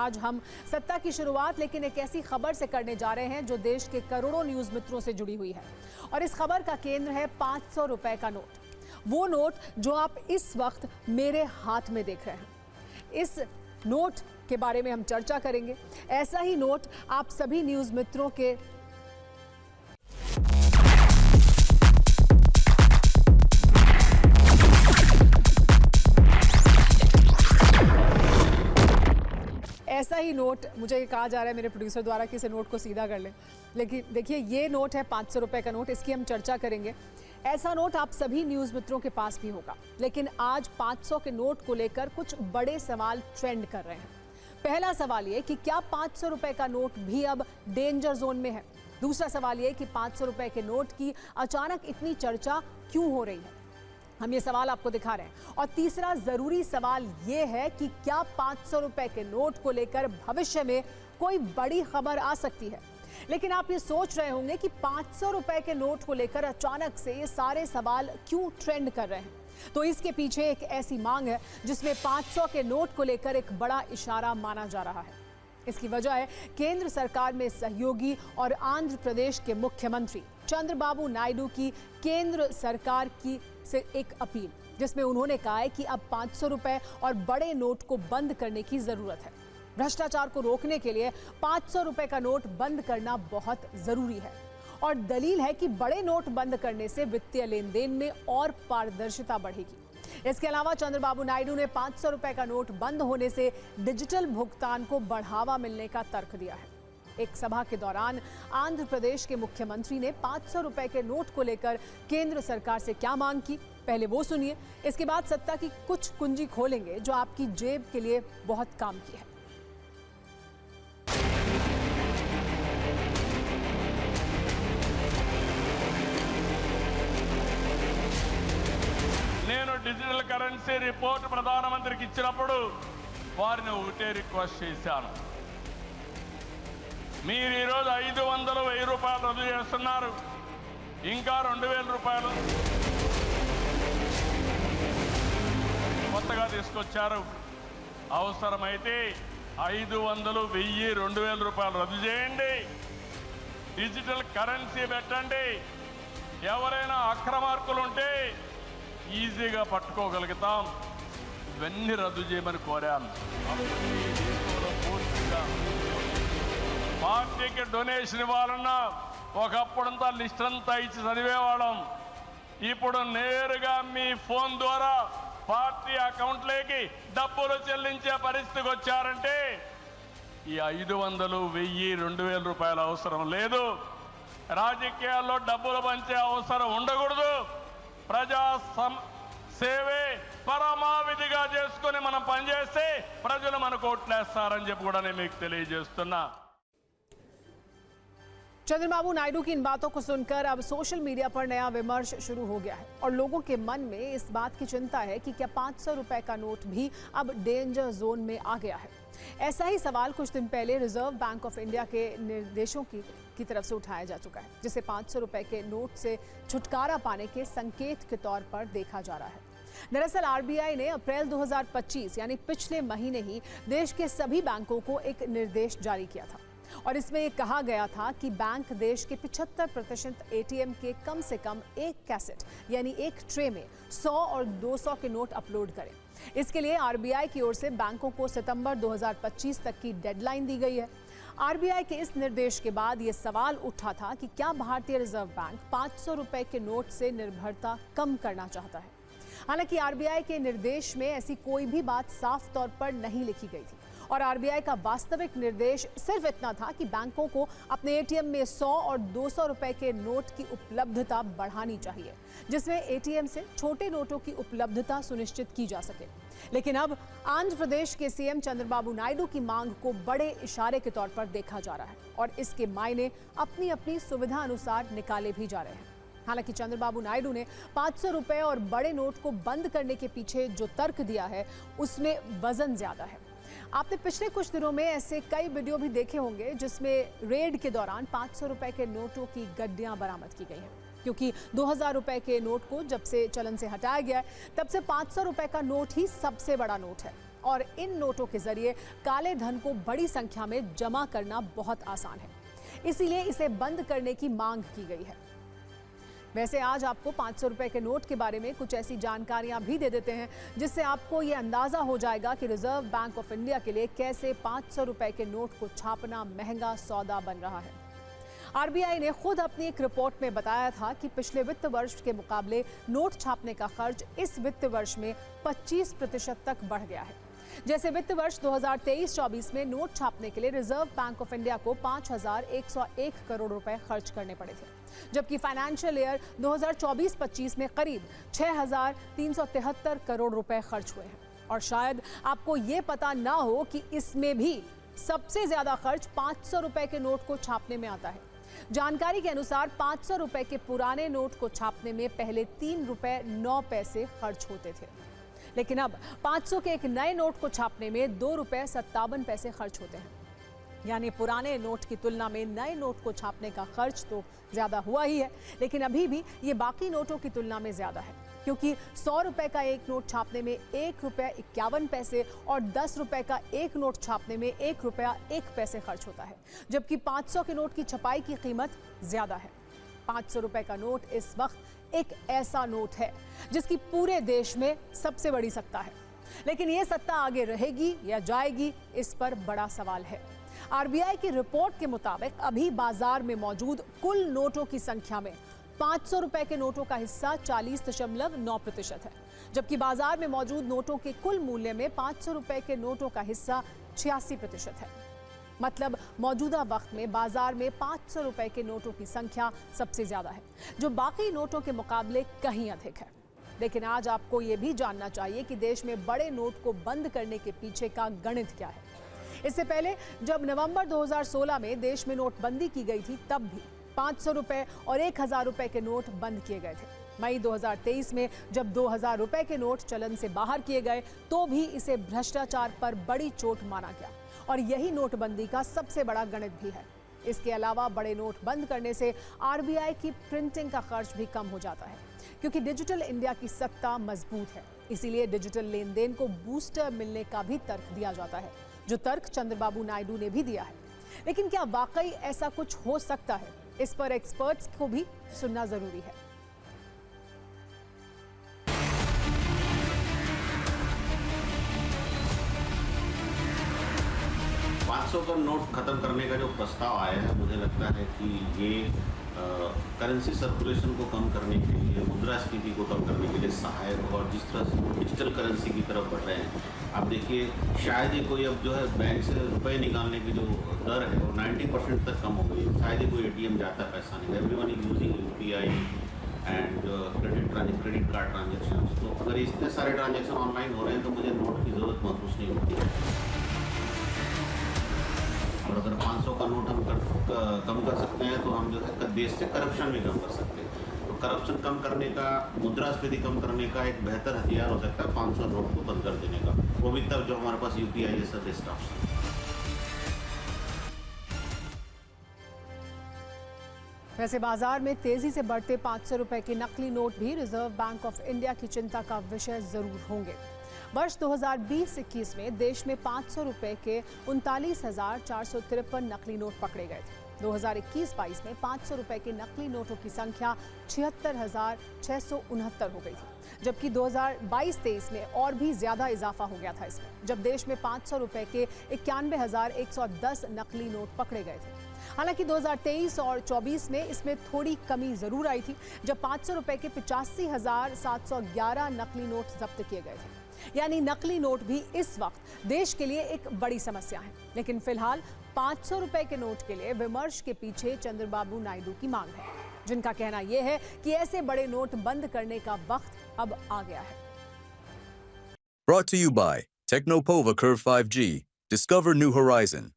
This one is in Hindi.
आज हम सत्ता की शुरुआत लेकिन एक ऐसी खबर से करने जा रहे हैं जो देश के करोड़ों न्यूज मित्रों से जुड़ी हुई है। और इस खबर का केंद्र है 500 रुपए का नोट, वो नोट जो आप इस वक्त मेरे हाथ में देख रहे हैं। इस नोट के बारे में हम चर्चा करेंगे। ऐसा ही नोट आप सभी न्यूज मित्रों के ऐसा ही नोट मुझे कहा जा रहा है मेरे प्रोड्यूसर द्वारा कि इसे नोट को सीधा कर लें, लेकिन देखिए ये नोट है 500 रुपए का नोट, इसकी हम चर्चा करेंगे। ऐसा नोट आप सभी न्यूज मित्रों के पास भी होगा, लेकिन आज 500 के नोट को लेकर कुछ बड़े सवाल ट्रेंड कर रहे हैं। पहला सवाल ये कि क्या 500 रुपए का नोट भी अब डेंजर जोन में है। दूसरा सवाल ये कि 500 रुपए के नोट की अचानक इतनी चर्चा क्यों हो रही है, हम ये सवाल आपको दिखा रहे हैं। और तीसरा जरूरी सवाल ये है कि क्या 500 रुपए के नोट को लेकर भविष्य में कोई बड़ी खबर आ सकती है। लेकिन आप ये सोच रहे होंगे कि 500 रुपए के नोट को लेकर अचानक से ये सारे सवाल क्यों ट्रेंड कर रहे हैं। तो इसके पीछे एक ऐसी मांग है जिसमें 500 के नोट को लेकर एक बड़ा इशारा माना जा रहा है। इसकी वजह है केंद्र सरकार में सहयोगी और आंध्र प्रदेश के मुख्यमंत्री चंद्रबाबू नायडू की केंद्र सरकार की से एक अपील, जिसमें उन्होंने कहा है कि अब 500 रुपए और बड़े नोट को बंद करने की जरूरत है। भ्रष्टाचार को रोकने के लिए 500 रुपए का नोट बंद करना बहुत जरूरी है। और दलील है कि बड़े नोट बंद करने से वित्तीय लेन देन में और पारदर्शिता बढ़ेगी। इसके अलावा चंद्रबाबू नायडू ने 500 रुपए का नोट बंद होने से डिजिटल भुगतान को बढ़ावा मिलने का तर्क दिया है। एक सभा के दौरान आंध्र प्रदेश के मुख्यमंत्री ने 500 रुपए के नोट को लेकर केंद्र सरकार से क्या मांग की, पहले वो सुनिए। इसके बाद सत्ता की कुछ कुंजी खोलेंगे जो आपकी जेब के लिए बहुत काम की है। నేను డిజిటల్ కరెన్సీ రిపోర్ట్ ప్రధానమంత్రికి ఇచ్చినప్పుడు వారిని ఒకటే రిక్వెస్ట్ చేశాను, మీరు ఈరోజు 500, 1000 రూపాయలు రద్దు చేస్తున్నారు, ఇంకా 2000 రూపాయలు కొత్తగా తీసుకొచ్చారు. అవసరమైతే 500, 1000, 2000 రూపాయలు రద్దు చేయండి, డిజిటల్ కరెన్సీ పెట్టండి. ఎవరైనా అక్రమార్కులు ఉంటే ఈజీగా పట్టుకోగలుగుతాం. ఇవన్నీ రద్దు చేయమని కోరాను. పార్టీకి డొనేషన్ ఇవ్వాలన్నా ఒకప్పుడంతా లిస్ట్ అంతా ఇచ్చి చదివేవాళ్ళం. ఇప్పుడు నేరుగా మీ ఫోన్ ద్వారా పార్టీ అకౌంట్లోకి డబ్బులు చెల్లించే పరిస్థితికి వచ్చారంటే ఈ 500, 1000, 2000 రూపాయల అవసరం లేదు. రాజకీయాల్లో డబ్బులు పంచే అవసరం ఉండకూడదు. ప్రజా సేవే పరమావిధిగా చేసుకుని మనం పనిచేస్తే ప్రజలు మనకు ఓట్లేస్తారని చెప్పి కూడా నేను మీకు తెలియజేస్తున్నా. चंद्रबाबू नायडू की इन बातों को सुनकर अब सोशल मीडिया पर नया विमर्श शुरू हो गया है और लोगों के मन में इस बात की चिंता है कि क्या 500 रुपए का नोट भी अब डेंजर जोन में आ गया है। ऐसा ही सवाल कुछ दिन पहले रिजर्व बैंक ऑफ इंडिया के निर्देशों की तरफ से उठाया जा चुका है, जिसे 500 रुपए के नोट से छुटकारा पाने के संकेत के तौर पर देखा जा रहा है। दरअसल आरबीआई ने अप्रैल 2025 यानी पिछले महीने ही देश के सभी बैंकों को एक निर्देश जारी किया था और इसमें यह कहा गया था कि बैंक देश के 75% एटीएम के कम से कम एक कैसेट यानी एक ट्रे में 100 और 200 के नोट अपलोड करें। इसके लिए आरबीआई की ओर से बैंकों को सितंबर 2025 तक की डेडलाइन दी गई है। आरबीआई के इस निर्देश के बाद यह सवाल उठा था कि क्या भारतीय रिजर्व बैंक 500 रुपए के नोट से निर्भरता कम करना चाहता है। हालांकि आरबीआई के निर्देश में ऐसी कोई भी बात साफ तौर पर नहीं लिखी गई थी और आरबीआई का वास्तविक निर्देश सिर्फ इतना था कि बैंकों को अपने एटीएम में 100 और 200 रुपए के नोट की उपलब्धता बढ़ानी चाहिए, जिसमें एटीएम से छोटे नोटों की उपलब्धता सुनिश्चित की जा सके। लेकिन अब आंध्र प्रदेश के सीएम चंद्रबाबू नायडू की मांग को बड़े इशारे के तौर पर देखा जा रहा है और इसके मायने अपनी अपनी सुविधा अनुसार निकाले भी जा रहे हैं। हालांकि चंद्रबाबू नायडू ने 500 रुपए और बड़े नोट को बंद करने के पीछे जो तर्क दिया है उसमें वजन ज्यादा है। आपने पिछले कुछ दिनों में ऐसे कई वीडियो भी देखे होंगे जिसमें रेड के दौरान 500 रुपए के नोटों की गड्डियां बरामद की गई हैं, क्योंकि 2000 रुपए के नोट को जब से चलन से हटाया गया है तब से 500 रुपए का नोट ही सबसे बड़ा नोट है। और इन नोटों के जरिए काले धन को बड़ी संख्या में जमा करना बहुत आसान है। इसीलिए इसे बंद करने की मांग की गई है। वैसे आज आपको 500 रुपए के नोट के बारे में कुछ ऐसी जानकारियां भी दे देते हैं जिससे आपको ये अंदाजा हो जाएगा कि रिजर्व बैंक ऑफ इंडिया के लिए कैसे 500 रुपए के नोट को छापना महंगा सौदा बन रहा है। आरबीआई ने खुद अपनी एक रिपोर्ट में बताया था कि पिछले वित्त वर्ष के मुकाबले नोट छापने का खर्च इस वित्त वर्ष में 25% तक बढ़ गया है। जैसे वित्त वर्ष 2023-24 में नोट छापने के लिए रिजर्व बैंक ऑफ इंडिया को 5,101 करोड़ रुपए खर्च करने पड़े थे, जबकि फाइनेंशियल ईयर 2024-25 में करीब 6,373 करोड़ रुपए खर्च हुए हैं। और शायद आपको ये पता ना हो कि इसमें भी सबसे ज्यादा खर्च 500 रुपए के नोट को छापने में आता है। जानकारी के अनुसार 500 रुपए के पुराने नोट को छापने में पहले 3 रुपए 9 पैसे खर्च होते थे, लेकिन अब 500 के एक नए नोट को छापने में 2 रुपए 57 पैसे खर्च होते हैं। यानी पुराने नोट की तुलना में नए नोट को छापने का खर्च तो ज्यादा हुआ ही है, लेकिन अभी भी ये बाकी नोटों की तुलना में ज्यादा है, क्योंकि 100 रुपए का एक नोट छापने में 1 रुपए 51 पैसे और 10 रुपए का एक नोट छापने में 1 रुपया 1 पैसे खर्च होता है, जबकि 500 के नोट की छपाई की कीमत ज्यादा है। 500 रुपए का नोट इस वक्त एक ऐसा नोट है जिसकी पूरे देश में सबसे बड़ी सत्ता है, लेकिन ये सत्ता आगे रहेगी या जाएगी, इस पर बड़ा सवाल है। आरबीआई की रिपोर्ट के मुताबिक अभी बाजार में मौजूद कुल नोटों की संख्या में 500 रुपए के नोटों का हिस्सा 40.9% है, जबकि बाजार में मौजूद नोटों के कुल मूल्य में 500 रुपए के नोटों का हिस्सा 86% है। मतलब मौजूदा वक्त में बाजार में 500 रुपए के नोटों की संख्या सबसे ज्यादा है, जो बाकी नोटों के मुकाबले कहीं अधिक है। लेकिन आज आपको ये भी जानना चाहिए कि देश में बड़े नोट को बंद करने के पीछे का गणित क्या है। इससे पहले जब नवंबर 2016 में देश में नोटबंदी की गई थी, तब भी 500 रुपए और 1000 रुपए के नोट बंद किए गए थे। मई 2023 में जब 2000 रुपए के नोट चलन से बाहर किए गए, तो भी इसे भ्रष्टाचार पर बड़ी चोट माना गया, और यही नोटबंदी का सबसे बड़ा गणित भी है। इसके अलावा बड़े नोट बंद करने से आरबीआई की प्रिंटिंग का खर्च भी कम हो जाता है, क्योंकि डिजिटल इंडिया की सत्ता मजबूत है। इसीलिए डिजिटल लेन देन को बूस्टर मिलने का भी तर्क दिया जाता है, जो तर्क चंद्रबाबू नायडू ने भी दिया है। लेकिन क्या वाकई ऐसा कुछ हो सकता है? इस पर एक्सपर्ट्स को भी सुनना जरूरी है। का नोट खत्म करने का जो प्रस्ताव आया है, मुझे लगता है कि ये करेंसी सर्कुलेशन को कम करने के लिए, मुद्रास्फीति को कम करने के लिए सहायक, और जिस तरह से डिजिटल करेंसी की तरफ बढ़ रहे हैं, आप देखिए शायद ही कोई अब जो है बैंक से रुपए निकालने की जो दर है वो 90% तक कम हो गई है। शायद ही कोई एटीएम जाता पैसा नहीं, everyone is using UPI and credit card transaction. तो अगर इतने सारे ट्रांजेक्शन ऑनलाइन हो रहे हैं तो मुझे नोट की ज़रूरत महसूस नहीं होती है। और अगर 500 का नोट हम कम कर सकते हैं तो हम जो है देश से करप्शन भी कम कर सकते हैं। तो करप्शन कम करने का, मुद्रास्फीति कम करने का एक बेहतर हथियार हो सकता है 500 नोट को बंद कर देने का, वो भी तब जो हमारे पास यूपीआई जैसा बेस्ट ऑप्शन। वैसे बाजार में तेजी से बढ़ते 500 रुपए के नकली नोट भी रिजर्व बैंक ऑफ इंडिया की चिंता का विषय जरूर होंगे। वर्ष 2020-21 में देश में 500 रुपए के 39,453 नकली नोट पकड़े गए थे। 2021-22 में 500 रुपए के नकली नोटों की संख्या 76,669 हो गई थी, जबकि 2022-23 में और भी ज्यादा इजाफा हो गया था इसमें, जब देश में 500 रुपए के 91,110 नकली नोट पकड़े गए थे। हालांकि 2023 और 24 में इसमें थोड़ी कमी जरूर आई थी, जब 500 रुपए के 85,711 नकली नोट जब्त किए गए थे। यानी नकली नोट भी इस वक्त देश के लिए एक बड़ी समस्या है। लेकिन फिलहाल 500 रुपए के नोट के लिए विमर्श के पीछे चंद्रबाबू नायडू की मांग है, जिनका कहना यह है कि ऐसे बड़े नोट बंद करने का वक्त अब आ गया है। Brought to you by Technopova Curve 5G. Discover new horizon.